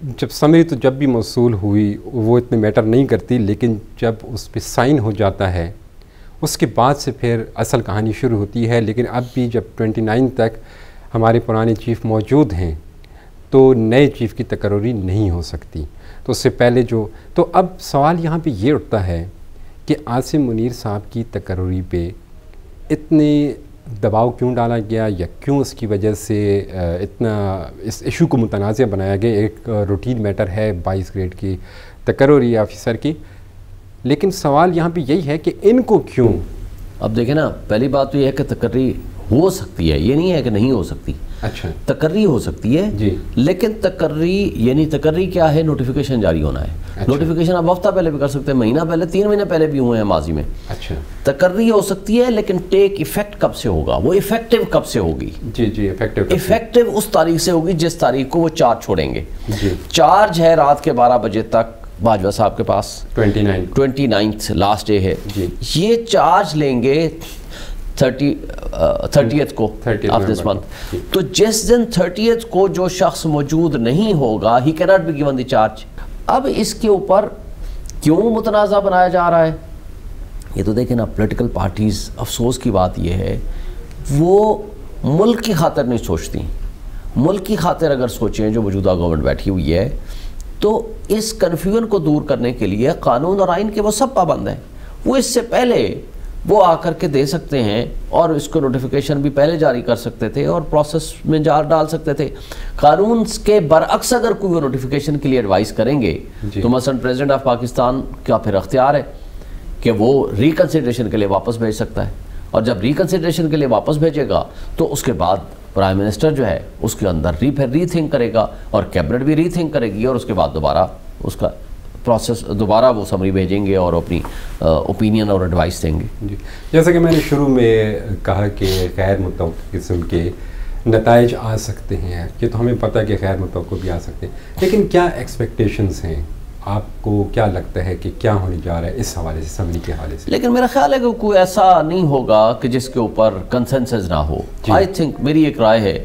جب سمری تو جب بھی موصول ہوئی وہ اتنے میٹر نہیں کرتی، لیکن جب اس پہ سائن ہو جاتا ہے اس کے بعد سے پھر اصل کہانی شروع ہوتی ہے. لیکن اب بھی جب 29 تک ہمارے پرانے چیف موجود ہیں تو نئے چیف کی تقرری نہیں ہو سکتی. تو اس سے پہلے تو اب سوال یہاں پہ یہ اٹھتا ہے کہ عاصم منیر صاحب کی تقرری پہ اتنے دباؤ کیوں ڈالا گیا، یا کیوں اس کی وجہ سے اتنا اس ایشو کو متنازع بنایا گیا. ایک روٹین میٹر ہے 22 گریڈ کی تقرری آفیسر کی، لیکن سوال یہاں پہ یہی ہے کہ ان کو کیوں. اب دیکھیں نا، پہلی بات تو یہ ہے کہ تقرری ہو سکتی ہے، یہ نہیں ہے کہ نہیں ہو سکتی. اچھا، تقرری ہو سکتی ہے جی، لیکن تقرری کیا ہے؟ نوٹیفیکیشن جاری ہونا ہے. اچھا. نوٹیفیکیشن آپ ہفتہ پہلے بھی کر سکتے ہیں، مہینہ پہلے، 3 مہینے پہلے بھی ہوئے ہیں ماضی میں. اچھا، تقرری ہو سکتی ہے لیکن ٹیک ایفیکٹ کب سے ہوگا؟ وہ ایفیکٹو کب سے ہوگی؟ جی ایفیکٹو اس تاریخ سے ہوگی جس تاریخ کو وہ چارج چھوڑیں گے. جی، چارج ہے رات کے 12 بجے تک باجوہ صاحب کے پاس، 29 لاسٹ ڈے ہے. جی، یہ چارج لیں گے 30th کو آف دس منتھ. تو جس دن 30th کو جو شخص موجود نہیں ہوگا ہی cannot be given the charge. اب اس کے اوپر کیوں متنازع بنایا جا رہا ہے؟ یہ تو دیکھیں نا، پولیٹیکل پارٹیز، افسوس کی بات یہ ہے وہ ملک کی خاطر نہیں سوچتی. ملک کی خاطر اگر سوچیں جو موجودہ گورنمنٹ بیٹھی ہوئی ہے تو اس کنفیوژن کو دور کرنے کے لیے قانون اور آئین کے وہ سب پابند ہیں. وہ اس سے پہلے وہ آ کر کے دے سکتے ہیں اور اس کو نوٹیفیکیشن بھی پہلے جاری کر سکتے تھے اور پروسیس میں ڈال سکتے تھے. قانون کے برعکس اگر کوئی وہ نوٹیفیکیشن کے لیے ایڈوائز کریں گے تو مثلا پریزیڈنٹ آف پاکستان کا پھر اختیار ہے کہ وہ ریکنسیڈریشن کے لیے واپس بھیج سکتا ہے. اور جب ریکنسیڈریشن کے لیے واپس بھیجے گا تو اس کے بعد پرائم منسٹر جو ہے اس کے اندر پھر ری تھنک کرے گا اور کیبنٹ بھی ری تھنک کرے گی اور اس کے بعد دوبارہ اس کا پروسیس دوبارہ وہ سمری بھیجیں گے اور اپنی اوپینین اور ایڈوائس دیں گے. جی، جیسا کہ میں نے شروع میں کہا کہ غیر متوقع قسم کے نتائج آ سکتے ہیں، یہ تو ہمیں پتہ ہے کہ غیر متوقع بھی آ سکتے ہیں، لیکن کیا ایکسپیکٹیشنز ہیں؟ آپ کو کیا لگتا ہے کہ کیا ہونے جا رہا ہے اس حوالے سے، سمری کے حوالے سے؟ لیکن میرا خیال ہے کہ کوئی ایسا نہیں ہوگا کہ جس کے اوپر کنسنسس نہ ہو. آئی تھنک، میری ایک رائے ہے،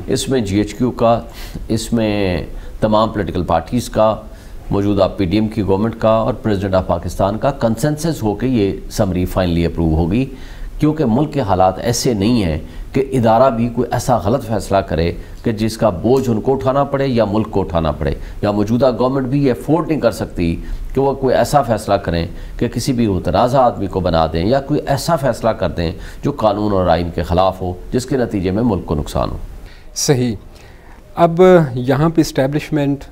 اس میں جی ایچ کیو کا، اس میں تمام پولیٹیکل پارٹیز کا، موجودہ پی ڈی ایم کی گورنمنٹ کا اور پریزیڈنٹ آف پاکستان کا کنسنسس ہو کے یہ سمری فائنلی اپروو ہوگی. کیونکہ ملک کے حالات ایسے نہیں ہیں کہ ادارہ بھی کوئی ایسا غلط فیصلہ کرے کہ جس کا بوجھ ان کو اٹھانا پڑے یا ملک کو اٹھانا پڑے، یا موجودہ گورنمنٹ بھی یہ افورڈ نہیں کر سکتی کہ وہ کوئی ایسا فیصلہ کریں کہ کسی بھی متنازع آدمی کو بنا دیں یا کوئی ایسا فیصلہ کر دیں جو قانون اور آئین کے خلاف ہو جس کے نتیجے میں ملک کو نقصان ہو. صحیح. اب یہاں پہ اسٹیبلشمنٹ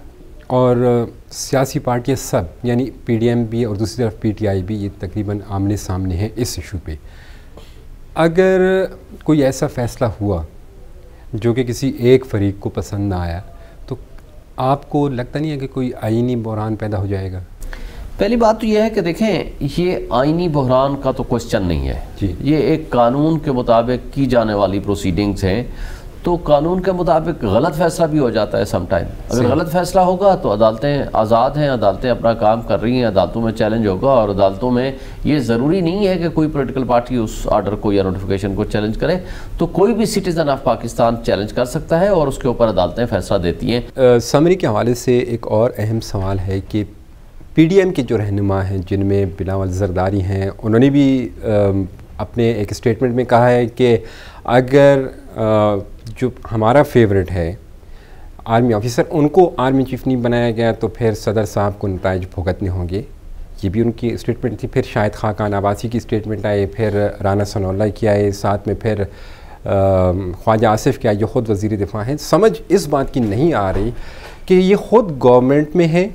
اور سیاسی پارٹیاں سب، یعنی پی ڈی ایم بھی اور دوسری طرف پی ٹی آئی بھی، یہ تقریباً آمنے سامنے ہیں اس ایشو پہ. اگر کوئی ایسا فیصلہ ہوا جو کہ کسی ایک فریق کو پسند نہ آیا تو آپ کو لگتا نہیں ہے کہ کوئی آئینی بحران پیدا ہو جائے گا؟ پہلی بات تو یہ ہے کہ دیکھیں، یہ آئینی بحران کا تو کوسچن نہیں ہے. یہ ایک قانون کے مطابق کی جانے والی پروسیڈنگز ہیں. تو قانون کے مطابق غلط فیصلہ بھی ہو جاتا ہے سم ٹائم. اگر غلط فیصلہ ہوگا تو عدالتیں آزاد ہیں، عدالتیں اپنا کام کر رہی ہیں، عدالتوں میں چیلنج ہوگا اور عدالتوں میں یہ ضروری نہیں ہے کہ کوئی پولیٹیکل پارٹی اس آرڈر کو یا نوٹیفیکیشن کو چیلنج کرے. تو کوئی بھی سٹیزن آف پاکستان چیلنج کر سکتا ہے اور اس کے اوپر عدالتیں فیصلہ دیتی ہیں. سمری کے حوالے سے ایک اور اہم سوال ہے کہ پی ڈی ایم کے جو رہنما ہیں جن میں بلاول زرداری ہیں، انہوں نے بھی اپنے ایک اسٹیٹمنٹ میں کہا ہے کہ اگر جو ہمارا فیورٹ ہے آرمی آفیسر، ان کو آرمی چیف نہیں بنایا گیا تو پھر صدر صاحب کو نتائج بھگتنے ہوں گے. یہ بھی ان کی اسٹیٹمنٹ تھی. پھر شاہد خاقان عباسی کی اسٹیٹمنٹ آئے، پھر رانا ثناء اللہ کی آئے، ساتھ میں پھر خواجہ آصف کے آئے جو خود وزیر دفاع ہیں. سمجھ اس بات کی نہیں آ رہی کہ یہ خود گورنمنٹ میں ہے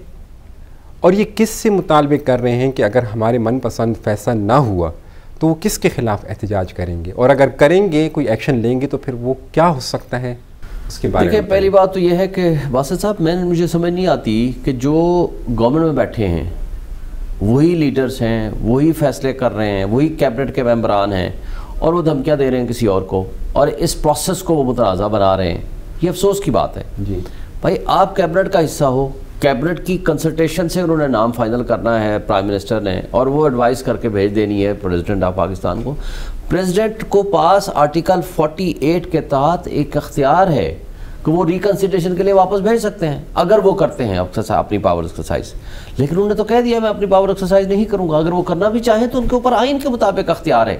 اور یہ کس سے مطالبے کر رہے ہیں کہ اگر ہمارے من پسند فیصلہ نہ ہوا تو وہ کس کے خلاف احتجاج کریں گے، اور اگر کریں گے کوئی ایکشن لیں گے تو پھر وہ کیا ہو سکتا ہے اس کے بارے میں؟ دیکھیں، پہلی بات تو یہ ہے کہ باسط صاحب، مجھے سمجھ نہیں آتی کہ جو گورنمنٹ میں بیٹھے ہیں وہی لیڈرز ہیں، وہی فیصلے کر رہے ہیں، وہی کیبنٹ کے ممبران ہیں اور وہ دھمکیاں دے رہے ہیں کسی اور کو اور اس پروسیس کو وہ متنازع بنا رہے ہیں. یہ افسوس کی بات ہے. جی بھائی، آپ کیبنٹ کا حصہ ہو، کیبنٹ کی کنسلٹیشن سے انہوں نے نام فائنل کرنا ہے پرائم منسٹر نے، اور وہ ایڈوائز کر کے بھیج دینی ہے پریزیڈنٹ آف پاکستان کو. پریزیڈنٹ کو پاس آرٹیکل 48 کے تحت ایک اختیار ہے کہ وہ ریکنسیڈریشن کے لیے واپس بھیج سکتے ہیں اگر وہ کرتے ہیں اپنی پاور ایکسرسائز. لیکن انہوں نے تو کہہ دیا میں اپنی پاور ایکسرسائز نہیں کروں گا. اگر وہ کرنا بھی چاہیں تو ان کے اوپر آئین کے مطابق اختیار ہے.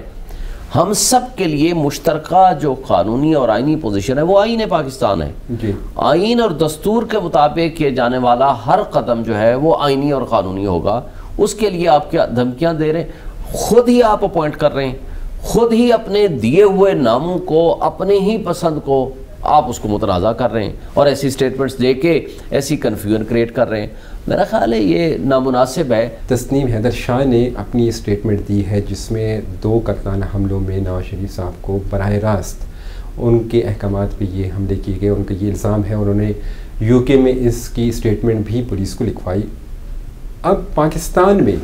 ہم سب کے لیے مشترکہ جو قانونی اور آئینی پوزیشن ہے وہ آئین پاکستان ہے. آئین اور دستور کے مطابق کیے جانے والا ہر قدم جو ہے وہ آئینی اور قانونی ہوگا. اس کے لیے آپ کیا دھمکیاں دے رہے ہیں؟ خود ہی آپ اپوائنٹ کر رہے ہیں, خود ہی اپنے دیے ہوئے ناموں کو اپنے ہی پسند کو آپ اس کو متنازع کر رہے ہیں اور ایسی سٹیٹمنٹس دے کے ایسی کنفیوژن کریٹ کر رہے ہیں. میرا خیال ہے یہ نامناسب ہے. تسنیم حیدر شاہ نے اپنی اسٹیٹمنٹ دی ہے جس میں 2 قتلانہ حملوں میں نواز شریف صاحب کو براہ راست ان کے احکامات پہ یہ حملے کیے گئے. ان کا یہ الزام ہے. انہوں نے یو کے میں اس کی اسٹیٹمنٹ بھی پولیس کو لکھوائی. اب پاکستان میں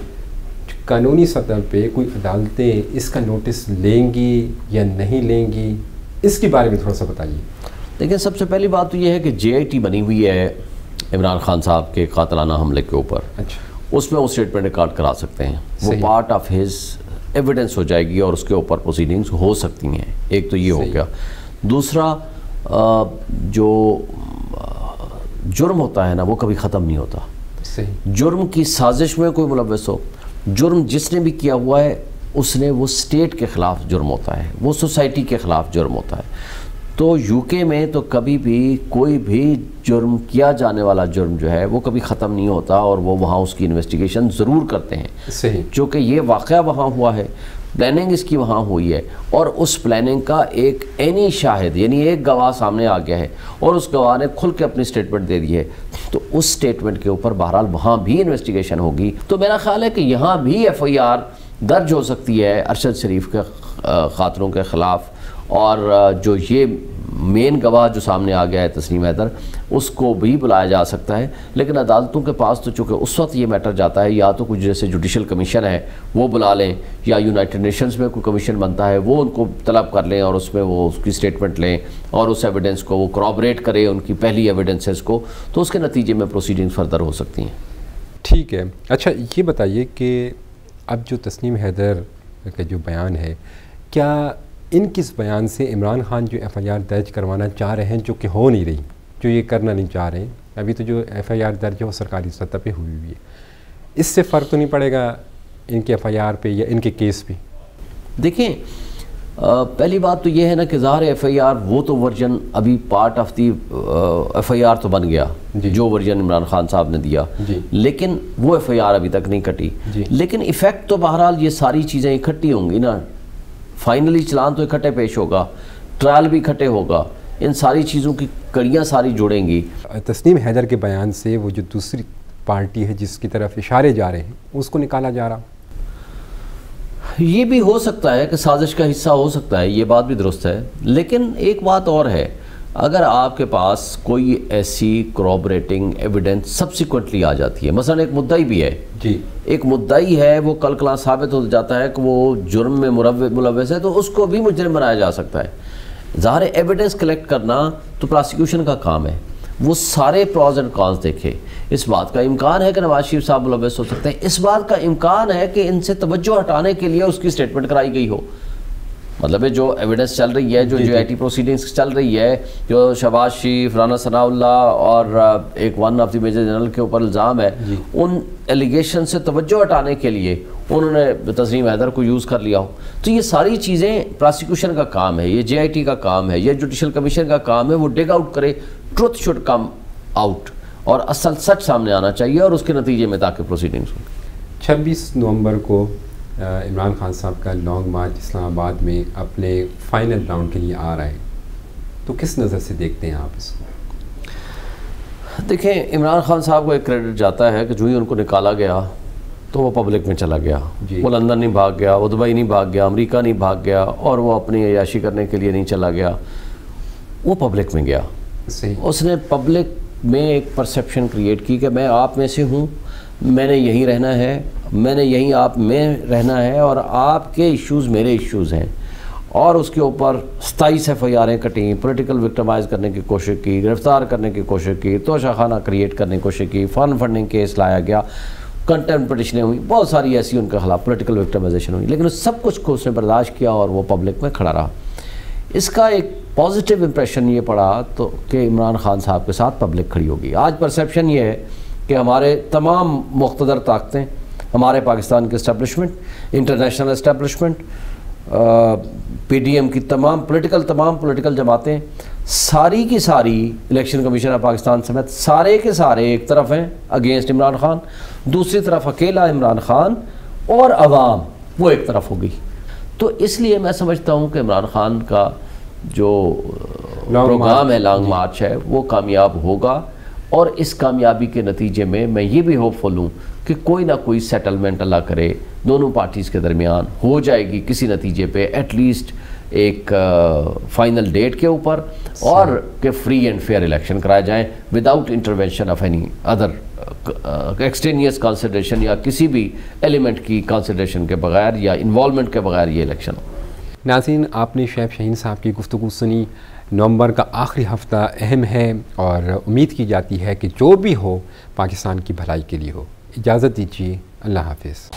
قانونی سطح پہ کوئی عدالتیں اس کا نوٹس لیں گی یا نہیں لیں گی, اس کے بارے میں تھوڑا سا بتائیے. دیکھیں سب سے پہلی بات تو یہ ہے کہ JIT بنی ہوئی ہے عمران خان صاحب کے قاتلانہ حملے کے اوپر. اچھا, اس میں وہ اسٹیٹمنٹ ریکارڈ کرا سکتے ہیں. وہ پارٹ آف ہز ایویڈنس ہو جائے گی اور اس کے اوپر پروسیڈنگز ہو سکتی ہیں. ایک تو یہ ہو گیا. دوسرا جو جرم ہوتا ہے نا وہ کبھی ختم نہیں ہوتا. جرم کی سازش میں کوئی ملوث ہو, جرم جس نے بھی کیا ہوا ہے اس نے وہ اسٹیٹ کے خلاف جرم ہوتا ہے, وہ سوسائٹی کے خلاف جرم ہوتا ہے. تو یو کے میں تو کبھی بھی کوئی بھی جرم کیا جانے والا جرم جو ہے وہ کبھی ختم نہیں ہوتا اور وہ وہاں اس کی انویسٹیگیشن ضرور کرتے ہیں. صحیح. چونکہ یہ واقعہ وہاں ہوا ہے, پلاننگ اس کی وہاں ہوئی ہے اور اس پلاننگ کا ایک عینی شاہد یعنی ایک گواہ سامنے آ گیا ہے اور اس گواہ نے کھل کے اپنی اسٹیٹمنٹ دے دی ہے. تو اس اسٹیٹمنٹ کے اوپر بہرحال وہاں بھی انویسٹیگیشن ہوگی. تو میرا خیال ہے کہ یہاں بھی FIR درج ہو سکتی ہے ارشد شریف کے قاتلوں کے خلاف. اور جو یہ مین گواہ جو سامنے آ گیا ہے تسنیم حیدر, اس کو بھی بلایا جا سکتا ہے. لیکن عدالتوں کے پاس تو چونکہ اس وقت یہ میٹر جاتا ہے یا تو کچھ جیسے جوڈیشل کمیشن ہے وہ بلا لیں یا یونائٹڈ نیشنز میں کوئی کمیشن بنتا ہے وہ ان کو طلب کر لیں اور اس میں وہ اس کی اسٹیٹمنٹ لیں اور اس ایویڈنس کو وہ کورابریٹ کرے ان کی پہلی ایویڈنسز کو, تو اس کے نتیجے میں پروسیڈنگز فردر ہو سکتی ہیں. ٹھیک ہے. اچھا یہ بتائیے کہ اب جو تسنیم حیدر کا جو بیان ہے, کیا ان کس بیان سے عمران خان جو FIR درج کروانا چاہ رہے ہیں جو کہ ہو نہیں رہی, جو یہ کرنا نہیں چاہ رہے ہیں, ابھی تو جو FIR درج ہے وہ سرکاری سطح پہ ہوئی ہوئی ہے, اس سے فرق تو نہیں پڑے گا ان کے FIR پہ یا ان کے کیس پہ؟ دیکھیں پہلی بات تو یہ ہے نا کہ ظاہر FIR وہ تو ورژن ابھی پارٹ آف دی FIR تو بن گیا جو ورژن عمران خان صاحب نے دیا, لیکن وہ FIR ابھی تک نہیں کٹی. لیکن ایفیکٹ تو بہرحال یہ ساری چیزیں اکٹھی ہوں گی نا. فائنلی چلان تو اکٹھے پیش ہوگا, ٹرائل بھی اکٹھے ہوگا, ان ساری چیزوں کی کڑیاں ساری جڑیں گی. تسنیم حیدر کے بیان سے وہ جو دوسری پارٹی ہے جس کی طرف اشارے جا رہے ہیں اس کو نکالا جا رہا, یہ بھی ہو سکتا ہے کہ سازش کا حصہ ہو سکتا ہے, یہ بات بھی درست ہے. لیکن ایک بات اور ہے, اگر آپ کے پاس کوئی ایسی کورابریٹنگ ایویڈنس سبسیکوئنٹلی آ جاتی ہے, مثلا ایک مدعی بھی ہے, ایک مدعی ہے وہ کل کلاں ثابت ہو جاتا ہے کہ وہ جرم میں ملوث ہے, تو اس کو بھی مجرم بنایا جا سکتا ہے. ظاہر ایویڈنس کلیکٹ کرنا تو پراسیکیوشن کا کام ہے, وہ سارے پروز اینڈ کانز دیکھے. اس بات کا امکان ہے کہ نواز شریف صاحب ملوث ہو سکتے ہیں, اس بات کا امکان ہے کہ ان سے توجہ ہٹانے کے لیے اس کی اسٹیٹمنٹ کرائی گئی ہو. مطلب ہے جو ایویڈنس چل رہی ہے, جو JIT پروسیڈنگز چل رہی ہے, جو شہباز شریف, رانا ثناء اللہ اور ایک one of the major general کے اوپر الزام ہے, ان ایلیگیشن سے توجہ ہٹانے کے لیے انہوں نے تسنیم حیدر کو یوز کر لیا ہو. تو یہ ساری چیزیں پراسیکیوشن کا کام ہے, یہ JIT کا کام ہے, یہ جوڈیشل کمیشن کا کام ہے, وہ ڈگ آؤٹ کرے. ٹروتھ شوڈ کم آؤٹ اور اصل سچ سامنے آنا چاہیے اور اس کے نتیجے میں تاکہ پروسیڈنگز ہوں. 26 نومبر کو عمران خان صاحب کا لانگ مارچ اسلام آباد میں اپنے فائنل راؤنڈ کے لیے آ رہا ہے, تو کس نظر سے دیکھتے ہیں آپ اس کو؟ دیکھیں عمران خان صاحب کو ایک کریڈٹ جاتا ہے کہ جو ہی ان کو نکالا گیا تو وہ پبلک میں چلا گیا. وہ لندن نہیں بھاگ گیا, وہ دبئی نہیں بھاگ گیا, امریکہ نہیں بھاگ گیا اور وہ اپنی عیاشی کرنے کے لیے نہیں چلا گیا, وہ پبلک میں گیا. اس نے پبلک میں ایک پرسیپشن کریٹ کی کہ میں آپ میں سے ہوں, میں نے یہیں رہنا ہے, میں نے یہیں آپ میں رہنا ہے اور آپ کے ایشوز میرے ایشوز ہیں. اور اس کے اوپر 27 FIRیں کٹیں, پولیٹیکل وکٹمائز کرنے کی کوشش کی, گرفتار کرنے کی کوشش کی, توشہ خانہ کریٹ کرنے کی کوشش کی, فارن فنڈنگ کیس لایا گیا, کنٹمپٹ پٹیشنیں ہوئی, بہت ساری ایسی ان کے خلاف پولیٹیکل وکٹمائزیشن ہوئی. لیکن اس سب کچھ کو اس نے برداشت کیا اور وہ پبلک میں کھڑا رہا. اس کا ایک پازیٹیو امپریشن یہ پڑا تو کہ عمران خان صاحب کے ساتھ پبلک کھڑی ہوگی. آج پرسیپشن یہ ہے کہ ہمارے تمام مقتدر طاقتیں، ہمارے پاکستان کے establishment, international establishment, P D M کی تمام پولیٹیکل جماعتیں، ساری کی ساری، الیکشن کمیشن آف پاکستان سمیت سارے کے سارے ایک طرف ہیں اگینسٹ عمران خان، دوسری طرف اکیلا عمران خان اور عوام وہ ایک طرف ہوگی. تو اس لیے میں سمجھتا ہوں کہ عمران خان کا جو پروگرام ہے، لانگ مارچ ہے، وہ کامیاب ہوگا. اور اس کامیابی کے نتیجے میں یہ بھی ہوپ فل ہوں کہ کوئی نہ کوئی سیٹلمنٹ اللہ کرے دونوں پارٹیز کے درمیان ہو جائے گی کسی نتیجے پہ، ایٹ لیسٹ ایک فائنل ڈیٹ کے اوپر، اور کہ فری اینڈ فیئر الیکشن کرائے جائیں without intervention of any other extraneous consideration یا کسی بھی ایلیمنٹ کی کنسیڈریشن کے بغیر یا انوالومنٹ کے بغیر یہ الیکشن ہو. ناظرین، آپ نے شعیب شاہین صاحب کی گفتگو سنی. نومبر کا آخری ہفتہ اہم ہے اور امید کی جاتی ہے کہ جو بھی ہو پاکستان کی بھلائی کے لیے ہو. اجازت دیجیے، اللہ حافظ.